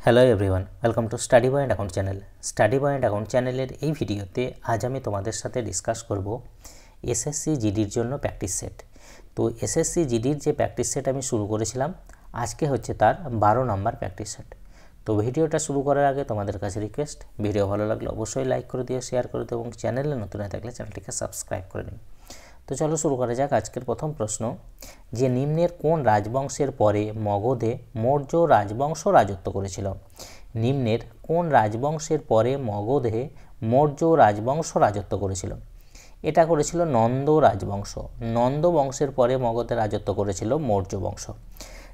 Hello everyone, welcome to study point account channel. Study point account চ্যানেলের এই ভিডিওতে আজ আমি তোমাদের সাথে ডিসকাস করব এসএসসি জিডির জন্য প্র্যাকটিস সেট। তো এসএসসি জিডির যে প্র্যাকটিস সেট আমি শুরু করেছিলাম, আজকে হচ্ছে তার 12 নম্বর প্র্যাকটিস সেট। তো ভিডিওটা শুরু করার আগে তোমাদের কাছে রিকোয়েস্ট, ভিডিও ভালো লাগলে অবশ্যই লাইক করে দিও, শেয়ার করে দিও এবং চ্যানেলে নতুন হয়ে থাকলে চ্যানেলটিকে সাবস্ক্রাইব করে নিও। তো চলো শুরু করা যাক। আজকের প্রথম প্রশ্ন, যে নিম্নের কোন রাজবংশের পরে মগধে মৌর্য রাজবংশ রাজত্ব করেছিল? নিম্নের কোন রাজবংশের পরে মগধে মৌর্য রাজবংশ রাজত্ব করেছিল? এটা করেছিল নন্দ রাজবংশ। নন্দ বংশের পরে মগধে রাজত্ব করেছিল মৌর্য বংশ।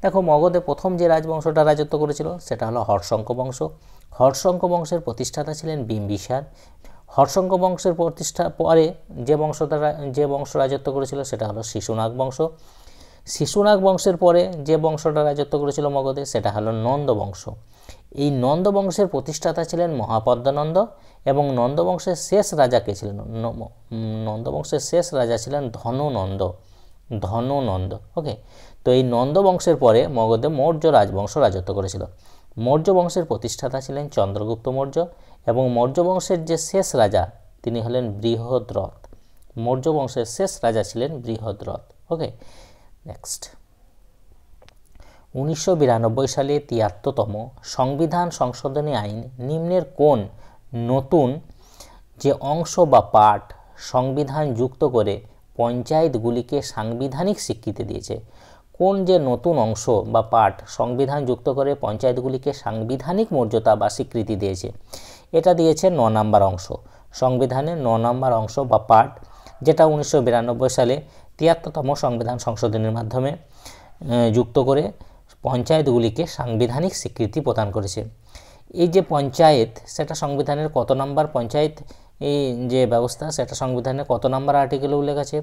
দেখো, মগধে প্রথম যে রাজবংশটা রাজত্ব করেছিল সেটা হলো হর্ষঙ্ক বংশ। হর্ষঙ্ক বংশের প্রতিষ্ঠাতা ছিলেন বিম্বিসার। হর্ষঙ্ক বংশের প্রতিষ্ঠা পরে যে বংশ রাজত্ব করেছিল সেটা হলো শিশুনাগ বংশ। শিশুনাগ বংশের পরে যে বংশটা রাজত্ব করেছিল মগধে সেটা হলো নন্দ বংশ। এই নন্দ বংশের প্রতিষ্ঠাতা ছিলেন মহাপদ্মনন্দ এবং নন্দ বংশের শেষ রাজা কে ছিলেন? নন্দ বংশের শেষ রাজা ছিলেন ধননন্দ। ওকে, তো এই নন্দ বংশের পরে মগধে মৌর্য রাজবংশ রাজত্ব করেছিল। মৌর্য বংশের প্রতিষ্ঠাতা ছিলেন চন্দ্রগুপ্ত মৌর্য এবং মৌর্য বংশের যে শেষ রাজা তিনি হলেন বৃহদ্রথ। মৌর্য বংশের শেষ রাজা ছিলেন বৃহদ্রথ। ওকে, নেক্সট, 1992 সালে 73তম সংবিধান সংশোধনী আইন নিম্নের কোন নতুন যে অংশ বা পাঠ সংবিধান যুক্ত করে পঞ্চায়েতগুলিকে সাংবিধানিক স্বীকৃতি দিয়েছে? কোন যে নতুন অংশ বা পাঠ সংবিধান যুক্ত করে পঞ্চায়েতগুলিকে সাংবিধানিক মর্যাদা বা স্বীকৃতি দিয়েছে? এটা দিয়েছে 9 নম্বর অংশ। সংবিধানের 9 নম্বর অংশ বা পাঠ, যেটা 1992 সালে 73তম সংবিধান সংশোধনের মাধ্যমে যুক্ত করে পঞ্চায়েতগুলিকে সাংবিধানিক স্বীকৃতি প্রদান করেছে। এই যে পঞ্চায়েত, সেটা সংবিধানের কত নম্বর পঞ্চায়েত এই যে ব্যবস্থা, সেটা সংবিধানের কত নম্বর আর্টিকেলে উল্লেখ আছে?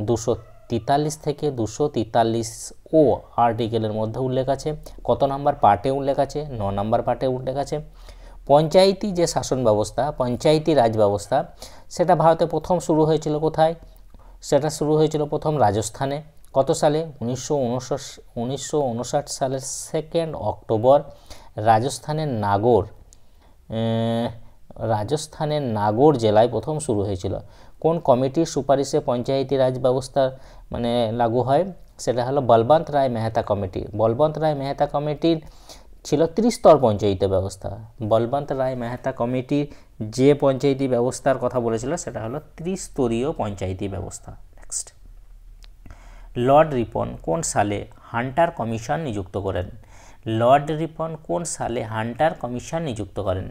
243 থেকে 243 ও আর্টিকেলের মধ্যে উল্লেখ আছে। কত নম্বর পার্টে উল্লেখ আছে? 9 নম্বর পার্টে উল্লেখ আছে। পঞ্চায়েতি যে শাসন ব্যবস্থা, পঞ্চায়েতি রাজ ব্যবস্থা, সেটা ভারতে প্রথম শুরু হয়েছিল কোথায়? সেটা শুরু হয়েছিল প্রথম রাজস্থানে। কত সালে? 1959 সালের 2 অক্টোবর রাজস্থানের নাগর জেলায় প্রথম শুরু হয়েছিল। কোন কমিটির সুপারিশে পঞ্চায়েতি রাজ ব্যবস্থা লাগু হয়? সেটা হলো বলবন্ত রায় মেহতা কমিটি। বলবন্ত রায় মেহতা কমিটির ছিল ত্রিস্তর পঞ্চায়েতি ব্যবস্থা। বলবন্ত রায় মেহতা কমিটি যে পঞ্চায়েতি ব্যবস্থার কথা বলেছিল সেটা হলো ত্রিস্তরীয় পঞ্চায়েতি ব্যবস্থা। নেক্সট, লর্ড রিপন কোন সালে হান্টার কমিশন নিযুক্ত করেন? লর্ড রিপন কোন সালে হান্টার কমিশন নিযুক্ত করেন?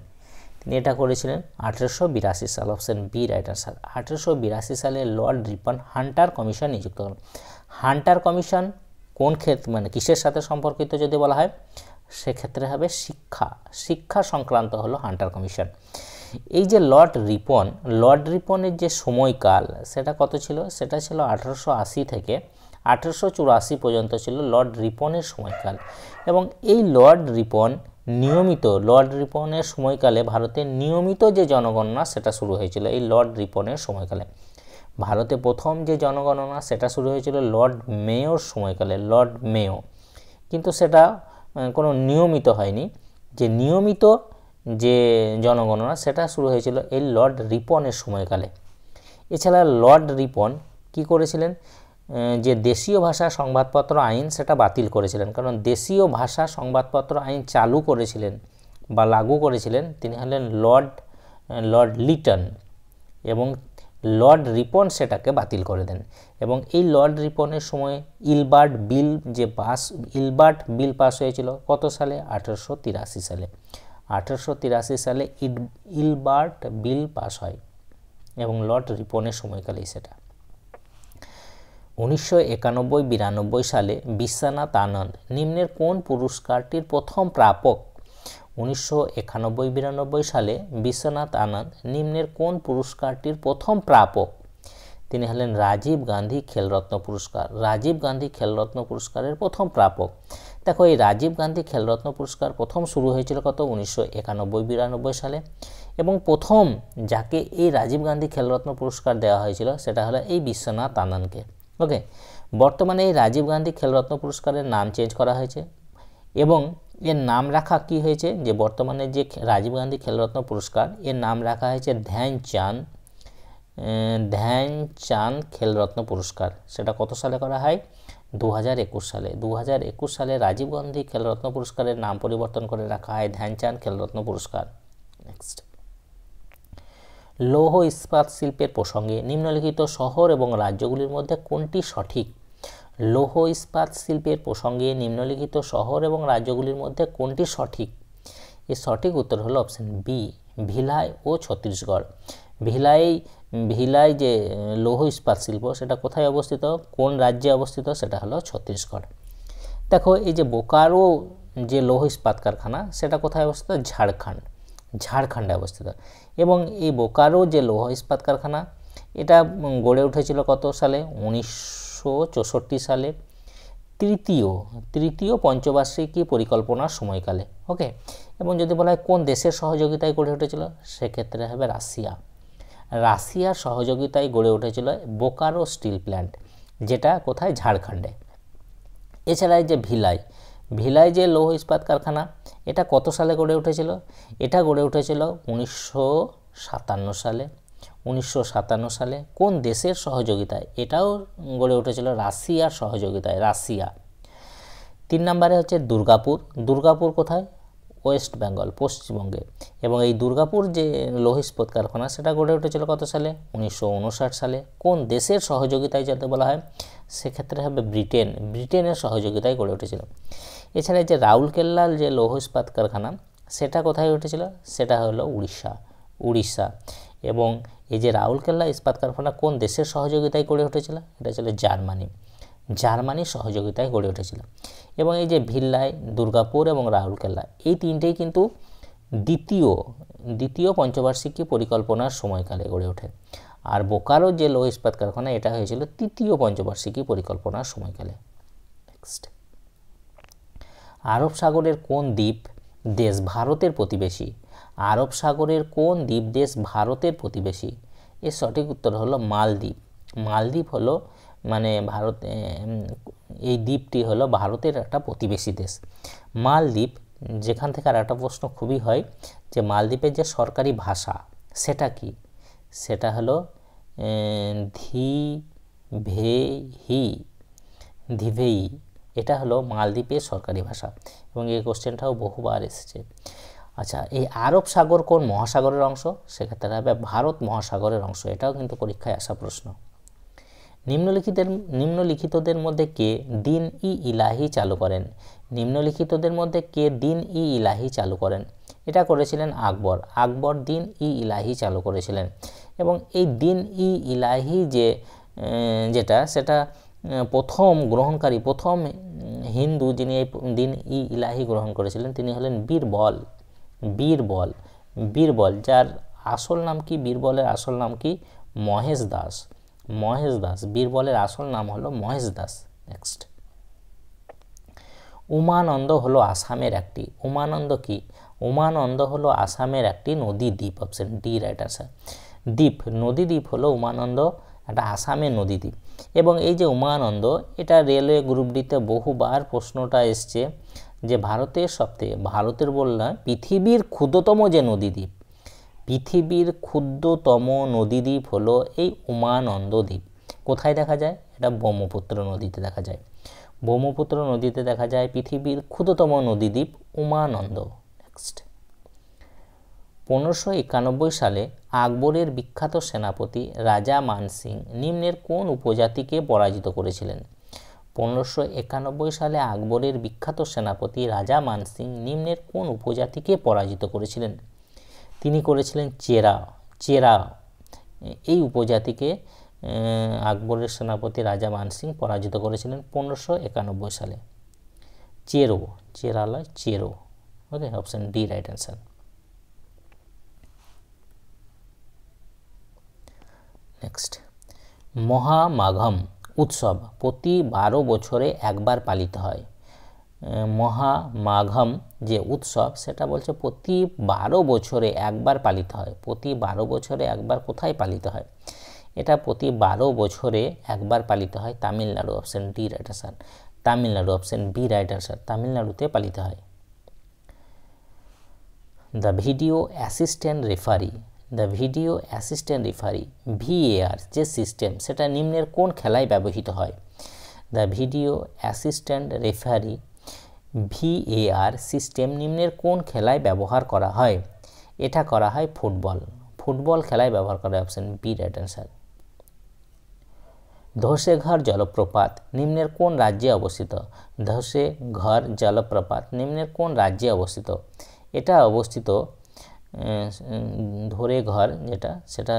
তিনি এটা করেছিলেন 1882 সাল। Option B right answer. 1882 সালে লর্ড রিপন হান্টার কমিশন নিযুক্ত করেন। হান্টার কমিশন কোন ক্ষেত্রে কিসের সাথে সম্পর্কিত যদি বলা হয়, সেক্ষেত্রে হবে শিক্ষা সংক্রান্ত হলো হান্টার কমিশন। এই যে লর্ড রিপনের যে সময়কাল সেটা কত ছিল? সেটা ছিল 1880 থেকে 1884 পর্যন্ত ছিল লর্ড রিপনের সময়কাল। এবং এই লর্ড রিপনের সময়কালে ভারতের নিয়মিত যে জনগণনা সেটা শুরু হয়েছিল এই লর্ড রিপনের সময়কালে। ভারতে প্রথম যে জনগণনা সেটা শুরু হয়েছিল লর্ড মেয়োর সময়কালে, লর্ড মেয়ো। কিন্তু সেটা কোনো নিয়মিত হয়নি। যে নিয়মিত যে জনগণনা সেটা শুরু হয়েছিল এই লর্ড রিপনের সময়কালে। এছাড়া লর্ড রিপন কি করেছিলেন? যে দেশীয় ভাষা সংবাদপত্র আইন সেটা বাতিল করেছিলেন। কারণ দেশীয় ভাষা সংবাদপত্র আইন চালু করেছিলেন বা লাগু করেছিলেন তিনি হলেন লর্ড লিটন, এবং লর্ড রিপন সেটাকে বাতিল করে দেন। এবং এই লর্ড রিপনের সময় ইলবার্ট বিল পাস হয়েছিল। কত সালে? 1883 সালে। 1883 সালে ইলবার্ট বিল পাস হয় এবং লর্ড রিপনের সময়কালেই সেটা। 1991-92 সালে বিশ্বনাথ আনন্দ নিম্নের কোন পুরস্কারটির প্রথম প্রাপক? 1991-92 সালে বিশ্বনাথ আনন্দ নিম্নের কোন পুরস্কারটির প্রথম প্রাপক? তিনি হলেন রাজীব গান্ধী খেলরত্ন পুরস্কার। রাজীব গান্ধী খেলরত্ন পুরস্কারের প্রথম প্রাপক। দেখো, এই রাজীব গান্ধী খেলরত্ন পুরস্কার প্রথম শুরু হয়েছিল কত? 1991-92 সালে। এবং প্রথম যাকে এই রাজীব গান্ধী খেলরত্ন পুরস্কার দেওয়া হয়েছিল সেটা হলো এই বিশ্বনাথ আনন্দকে। ওকে, বর্তমানে এই রাজীব গান্ধী খেলরত্ন পুরস্কারের নাম চেঞ্জ করা হয়েছে এবং এর নাম রাখা কি হয়েছে, যে বর্তমানে যে রাজীব গান্ধী খেলরত্ন পুরস্কার, এর নাম রাখা হয়েছে ধ্যানচাঁদ খেলরত্ন পুরস্কার। সেটা কত সালে করা হয়? 2021 সালে। 2021 সালে রাজীব গান্ধী খেলরত্ন পুরস্কারের নাম পরিবর্তন করে রাখা হয় ধ্যানচাঁদ খেলরত্ন পুরস্কার। নেক্সট, লৌহ ইস্পাত শিল্পের প্রসঙ্গে নিম্নলিখিত শহর এবং রাজ্যগুলির মধ্যে কোনটি সঠিক? লৌহ ইস্পাত শিল্পের প্রসঙ্গে নিম্নলিখিত শহর এবং রাজ্যগুলির মধ্যে কোনটি সঠিক? এর সঠিক উত্তর হলো অপশন বি, ভিলাই ও ছত্তিশগড়। ভিলাই যে লৌহ ইস্পাত শিল্প সেটা কোথায় অবস্থিত, কোন রাজ্যে অবস্থিত? সেটা হলো ছত্তিশগড়। দেখো, এই যে বোকারো যে লৌহ ইস্পাত কারখানা সেটা কোথায় অবস্থিত? ঝাড়খণ্ডে অবস্থিত। এবং এই বোকারো যে লৌহ ইস্পাত কারখানা এটা গড়ে উঠেছিল কত সালে? 1964 সালে, তৃতীয় পঞ্চবার্ষিকী পরিকল্পনার সময়কালে। ওকে, এবং যদি বলা হয় কোন দেশের সহযোগিতায় গড়ে উঠেছিল, সেক্ষেত্রে হবে রাশিয়ার সহযোগিতায় গড়ে উঠেছিল বোকারো স্টিল প্ল্যান্ট, যেটা কোথায়? ঝাড়খণ্ডে। এছাড়া যে ভিলাই যে লৌহ ইস্পাত কারখানা এটা কত সালে গড়ে উঠেছিল? এটা গড়ে উঠেছিল 1957 সালে। 1957 সালে কোন দেশের সহযোগিতায়? এটাও গড়ে উঠেছিল রাশিয়ার সহযোগিতায়, রাশিয়া। 3 নম্বরে হচ্ছে দুর্গাপুর কোথায়? ওয়েস্ট বেঙ্গল, পশ্চিমবঙ্গে। এবং এই দুর্গাপুর যে লৌহ ইস্পাত কারখানা সেটা গড়ে উঠেছিল কত সালে? 1959 সালে। কোন দেশের সহযোগিতায় যাতে বলা হয়? সেক্ষেত্রে হবে ব্রিটেনের সহযোগিতায় গড়ে উঠেছিল। এছাড়া যে রাউরকেল্লার যে লৌহ ইস্পাত কারখানা সেটা কোথায় উঠেছিল? সেটা হলো উড়িষ্যা। এবং এই যে রাউরকেল্লা ইস্পাত কারখানা কোন দেশের সহযোগিতায় গড়ে উঠেছিল? এটা ছিল জার্মানির সহযোগিতায় গড়ে উঠেছিল। এবং এই যে ভিলাই, দুর্গাপুর এবং রাউরকেল্লা এই তিনটেই কিন্তু দ্বিতীয় পঞ্চবার্ষিকী পরিকল্পনার সময়কালে গড়ে ওঠে। আর বোকারো যে লৌহ ইস্পাত কারখানা এটা হয়েছিল তৃতীয় পঞ্চবার্ষিকী পরিকল্পনার সময়কালে। নেক্সট, আরব সাগরের কোন দ্বীপ দেশ ভারতের প্রতিবেশী? আরব সাগরের কোন দ্বীপ দেশ ভারতের প্রতিবেশী? এর সঠিক উত্তর হলো মালদ্বীপ হলো মানে এই দ্বীপটি হলো ভারতের একটা প্রতিবেশী দেশ মালদ্বীপ। যেখান থেকে আর একটা প্রশ্ন খুবই হয় যে মালদ্বীপের যে সরকারি ভাষা সেটা কি? সেটা হলো ধিভেই। এটা হলো মালদ্বীপের সরকারি ভাষা এবং এই কোশ্চেনটাও বহুবার এসেছে। আচ্ছা, এই আরব সাগর কোন মহাসাগরের অংশ? সেক্ষেত্রে হবে ভারত মহাসাগরের অংশ। এটাও কিন্তু পরীক্ষায় আসা প্রশ্ন। নিম্নলিখিতদের মধ্যে কে দিন-ই-ইলাহি চালু করেন? নিম্নলিখিতদের মধ্যে কে দিন-ই-ইলাহি চালু করেন? এটা করেছিলেন আকবর দিন-ই-ইলাহি চালু করেছিলেন। এবং এই দিন-ই-ইলাহি সেটা প্রথম হিন্দু যিনি এই দিন-ই-ইলাহি গ্রহণ করেছিলেন তিনি হলেন বীরবল, যার আসল নাম কি? বীরবলের আসল নাম কি? মহেশ দাস। বীরবলের আসল নাম হলো মহেশ দাস। নেক্সট, উমানন্দ হলো আসামের একটি উমানন্দ হলো আসামের একটি নদী দ্বীপ। Option D right answer. নদী দ্বীপ হলো উমানন্দ, একটা আসামের নদী দ্বীপ। এবং এই যে উমানন্দ এটা রেলওয়ে গ্রুপ ডিতে বহুবার প্রশ্নটা এসছে যে ভারতের বললাম পৃথিবীর ক্ষুদ্রতম যে নদীদ্বীপ, পৃথিবীর ক্ষুদ্রতম নদীদ্বীপ হলো এই উমানন্দ দ্বীপ। কোথায় দেখা যায়? এটা ব্রহ্মপুত্র নদীতে দেখা যায়। পৃথিবীর ক্ষুদ্রতম নদীদ্বীপ উমানন্দ। নেক্সট, 1591 সালে আকবরের বিখ্যাত সেনাপতি রাজা মানসিং নিম্নের কোন উপজাতিকে পরাজিত করেছিলেন? 1591 সালে আকবরের বিখ্যাত সেনাপতি রাজা মানসিং নিম্নের কোন উপজাতিকে পরাজিত করেছিলেন? তিনি করেছিলেন চেরা। এই উপজাতিকে আকবরের সেনাপতি রাজা মানসিং পরাজিত করেছিলেন 1591 সালে। Chero. Okay, option D right answer. Next, মহামাঘম উৎসব প্রতি 12 বছরে একবার পালিত হয়। মহামাঘম যে উৎসব সেটা বলছে প্রতি 12 বছরে একবার পালিত হয়। প্রতি 12 বছরে একবার কোথায় পালিত হয়? এটা প্রতি 12 বছরে একবার পালিত হয় তামিলনাড়ু। Option D right answer. Option B right answer. তামিলনাড়ুতে পালিত হয়। The video assistant referee, the video assistant referee VAR যে সিস্টেম সেটা নিম্নের কোন খেলায় ব্যবহৃত হয়? The video assistant referee VAR system নিম্নের কোন খেলায় ব্যবহার করা হয়? এটা করা হয় ফুটবল, ফুটবল খেলায় ব্যবহার করা হয়, অপশন বি রাইট অ্যান্সার। ধসেঘর জলপ্রপাত নিম্নের কোন রাজ্যে অবস্থিত? ধসেঘর জলপ্রপাত নিম্নের কোন রাজ্যে অবস্থিত? এটা অবস্থিত ধরেঘর যেটা সেটা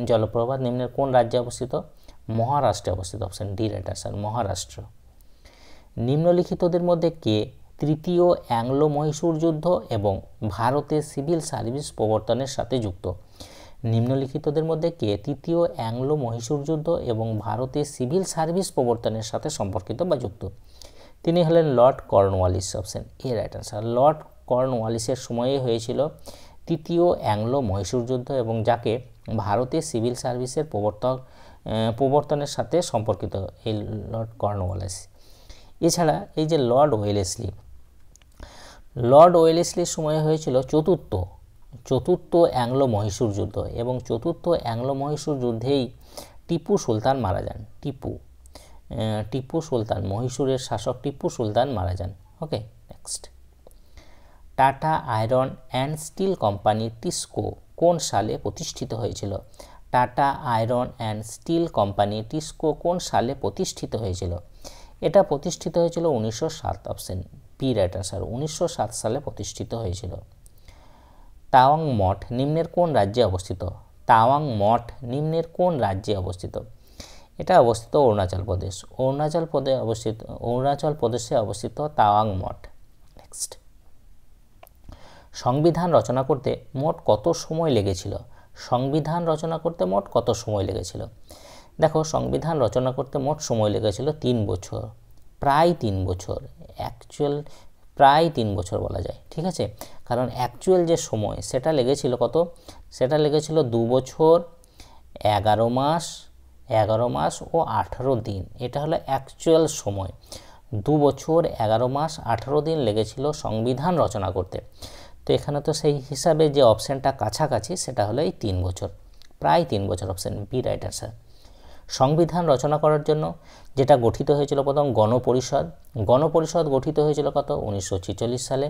জলপ্রপাত নিম্নের কোন রাজ্যে অবস্থিত? মহারাষ্ট্রে অবস্থিত, option D right answer, Maharashtra. নিম্নলিখিতদের মধ্যে কে তৃতীয় অ্যাংলো মহীশূর যুদ্ধ এবং ভারতের সিভিল সার্ভিস প্রবর্তনের সাথে যুক্ত? নিম্নলিখিতদের মধ্যে কে তৃতীয় অ্যাংলো মহীশূর যুদ্ধ এবং ভারতের সিভিল সার্ভিস প্রবর্তনের সাথে সম্পর্কিত বা যুক্ত? তিনি হলেন Lord Cornwallis, option A right answer. Lord কর্নওয়ালিসের সময়ে হয়েছিল তৃতীয় অ্যাংলো মহীশূর যুদ্ধ এবং যাকে ভারতের সিভিল সার্ভিসের প্রবর্তনের সাথে সম্পর্কিত এই লর্ড কর্নওয়ালিস। এছাড়া এই যে লর্ড ওয়েলেসলির সময়ে হয়েছিল চতুর্থ অ্যাংলো মহীশূর যুদ্ধ এবং চতুর্থ অ্যাংলো মহীশূর যুদ্ধেই টিপু সুলতান মারা যান। টিপু সুলতান মহীশূরের শাসক টিপু সুলতান মারা যান। Okay, next. Tata iron and steel company TISCO কোন সালে প্রতিষ্ঠিত হয়েছিল? Tata iron and steel company TISCO কোন সালে প্রতিষ্ঠিত হয়েছিল? এটা প্রতিষ্ঠিত হয়েছিল 1907, অপশন বি রাইট অ্যান্সার, 1907 সালে প্রতিষ্ঠিত হয়েছিল। তাওয়াং মঠ নিম্নের কোন রাজ্যে অবস্থিত? তাওয়াং মঠ নিম্নের কোন রাজ্যে অবস্থিত? এটা অবস্থিত অরুণাচল প্রদেশ, অরুণাচল প্রদেশে অবস্থিত তাওয়াং মঠ। নেক্সট। সংবিধান রচনা করতে মোট কত সময় লেগেছিল? সংবিধান রচনা করতে মোট কত সময় লেগেছিল? দেখো, সংবিধান রচনা করতে মোট সময় লেগেছিল 3 বছর, প্রায় 3 বছর, প্রায় 3 বছর বলা যায়, ঠিক আছে। কারণ অ্যাকচুয়াল যে সময় সেটা লেগেছিল কত? সেটা লেগেছিল 2 বছর 11 মাস ও 18 দিন। এটা হলো অ্যাকচুয়াল সময়। 2 বছর 11 মাস 18 দিন লেগেছিল সংবিধান রচনা করতে। তো এখানে তো সেই হিসাবে যে অপশানটা কাছাকাছি সেটা হলো এই 3 বছর, প্রায় 3 বছর, অপশান বি রাইট অ্যান্সার। সংবিধান রচনা করার জন্য যেটা গঠিত হয়েছিল প্রথম গণপরিষদ গঠিত হয়েছিল কত? 1946 সালে।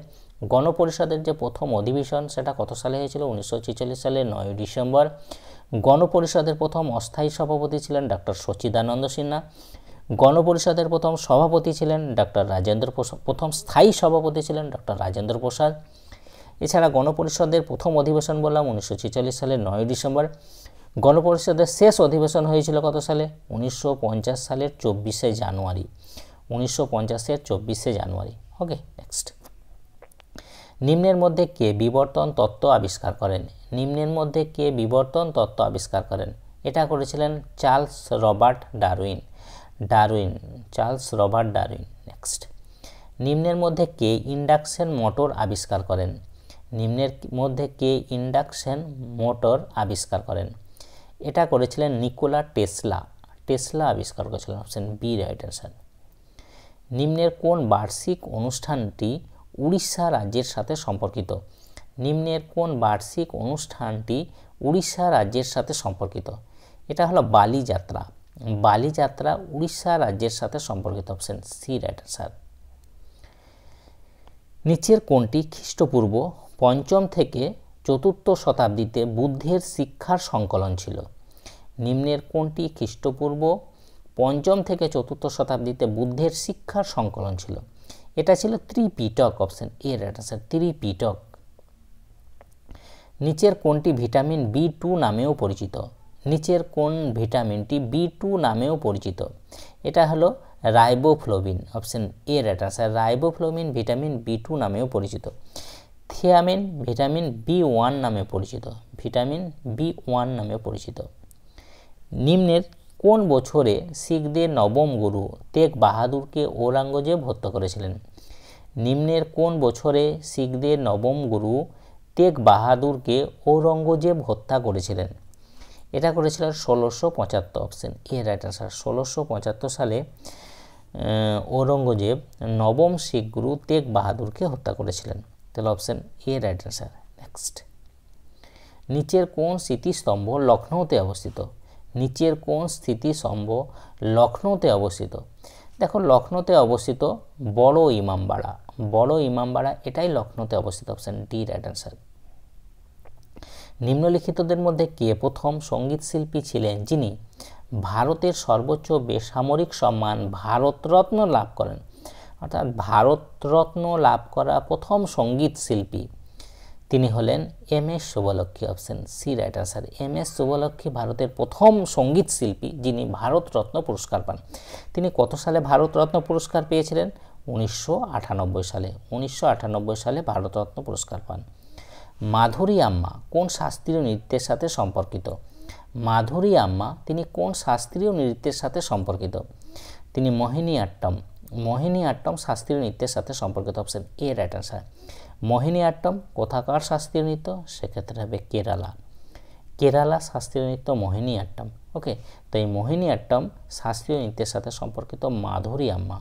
গণপরিষদের যে প্রথম অধিবেশন সেটা কত সালে হয়েছিল? 1946 সালে 9 ডিসেম্বর। গণপরিষদের প্রথম অস্থায়ী সভাপতি ছিলেন ডক্টর সচিদানন্দ সিনহা। গণপরিষদের প্রথম সভাপতি ছিলেন ডক্টর রাজেন্দ্র প্রসাদ, প্রথম স্থায়ী সভাপতি ছিলেন ডক্টর রাজেন্দ্র প্রসাদ। এছাড়া গণপরিষদের প্রথম অধিবেশন বললাম 1946 সালের 9 ডিসেম্বর। গণপরিষদের শেষ অধিবেশন হয়েছিল কত সালে? 1950 সালের 24শে জানুয়ারি, 1950-এর 24শে জানুয়ারি। ওকে, নেক্সট। নিম্নের মধ্যে কে বিবর্তন তত্ত্ব আবিষ্কার করেন? নিম্নের মধ্যে কে বিবর্তন তত্ত্ব আবিষ্কার করেন? এটা করেছিলেন Charles Robert Darwin. Charles Robert Darwin. Next. নিম্নের মধ্যে কে ইন্ডাকশন মোটর আবিষ্কার করেন? নিম্নের মধ্যে কে ইন্ডাকশন মোটর আবিষ্কার করেন? এটা করেছিলেন নিকোলা টেসলা আবিষ্কার করেছিলেন, অপশন বি রাইট অ্যান্সার। নিম্নের কোন বার্ষিক অনুষ্ঠানটি উড়িষ্যা রাজ্যের সাথে সম্পর্কিত? নিম্নের কোন বার্ষিক অনুষ্ঠানটি উড়িষ্যা রাজ্যের সাথে সম্পর্কিত? এটা হলো বালিযাত্রা উড়িষ্যা রাজ্যের সাথে সম্পর্কিত, অপশন সি রাইট অ্যান্সার। নিচের কোনটি খ্রিস্টপূর্ব 5ম থেকে 4র্থ শতাব্দীতে বুদ্ধের শিক্ষার সংকলন ছিল? নিম্নের কোনটি খ্রিস্টপূর্ব 5ম থেকে 4র্থ শতাব্দীতে বুদ্ধের শিক্ষার সংকলন ছিল? এটা ছিল Tripitaka, option A right answer, Tripitaka. নিচের কোনটি ভিটামিন B2 নামেও পরিচিত? নিচের কোন ভিটামিনটি B2 নামেও পরিচিত? এটা হলো রাইবোফ্লোভিন, option A right answer. রাইবোফ্লোভিন vitamin B2 নামেও পরিচিত। থিয়ামিন ভিটামিন B1 নামে পরিচিত, ভিটামিন B1 নামে পরিচিত। নিম্নের কোন বছরে শিখদের নবম গুরু তেগ বাহাদুরকে ঔরঙ্গজেব হত্যা করেছিলেন? নিম্নের কোন বছরে শিখদের নবম গুরু তেগ বাহাদুরকে ঔরঙ্গজেব হত্যা করেছিলেন? এটা করেছিলেন 1675, অপশন এ রাইট অ্যান্সার। 1675 সালে ঔরঙ্গজেব নবম শিখ গুরু তেগ বাহাদুরকে হত্যা করেছিলেন, তাহলে option A right answer. Next. নিচের কোন স্মৃতিস্তম্ভ লখনৌতে অবস্থিত? নিচের কোন স্মৃতিস্তম্ভ লখনৌতে অবস্থিত? দেখো লখনৌতে অবস্থিত বড় ইমামবাড়া। বড় ইমামবাড়া এটাই লখনৌতে অবস্থিত। Option D right answer. নিম্নলিখিতদের মধ্যে কে প্রথম সঙ্গীত শিল্পী ছিলেন যিনি ভারতের সর্বোচ্চ বেসামরিক সম্মান ভারতরত্ন লাভ করেন? অর্থাৎ ভারতরত্ন লাভ করা প্রথম সঙ্গীত শিল্পী তিনি হলেন MS. Subbulakshmi. Option C right answer. MS. Subbulakshmi ভারতের প্রথম সঙ্গীত শিল্পী যিনি ভারতরত্ন পুরস্কার পান। তিনি কত সালে ভারতরত্ন পুরস্কার পেয়েছিলেন? 1998 সালে। 1998 সালে ভারতরত্ন পুরস্কার পান। মাধুরী আম্মা কোন শাস্ত্রীয় নৃত্যের সাথে সম্পর্কিত? মাধুরী আম্মা তিনি কোন শাস্ত্রীয় নৃত্যের সাথে সম্পর্কিত? তিনি মোহিনীআট্টম। মোহিনীআট্টম শাস্ত্রীয় নৃত্যের সাথে সম্পর্কিত। Option A right answer. Mohiniyattam কোথাকার শাস্ত্রীয় নৃত্য? সেক্ষেত্রে হবে কেরালা। কেরালা শাস্ত্রীয় নৃত্য মোহিনীআট্টম। ওকে, তো এই মোহিনীআট্টম শাস্ত্রীয় নৃত্যের সাথে সম্পর্কিত মাধুরী আম্মা।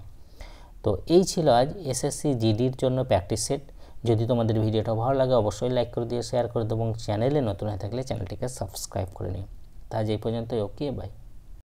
তো এই ছিল আজ এসএসসি জিডির জন্য প্র্যাকটিস সেট। যদি তোমাদের ভিডিওটা ভালো লাগে অবশ্যই লাইক করে দিও, শেয়ার করে দেবো এবং চ্যানেলে নতুন হয়ে থাকলে চ্যানেলটিকে সাবস্ক্রাইব করে নিও। তা আজ এই পর্যন্তই। ওকে, বাই।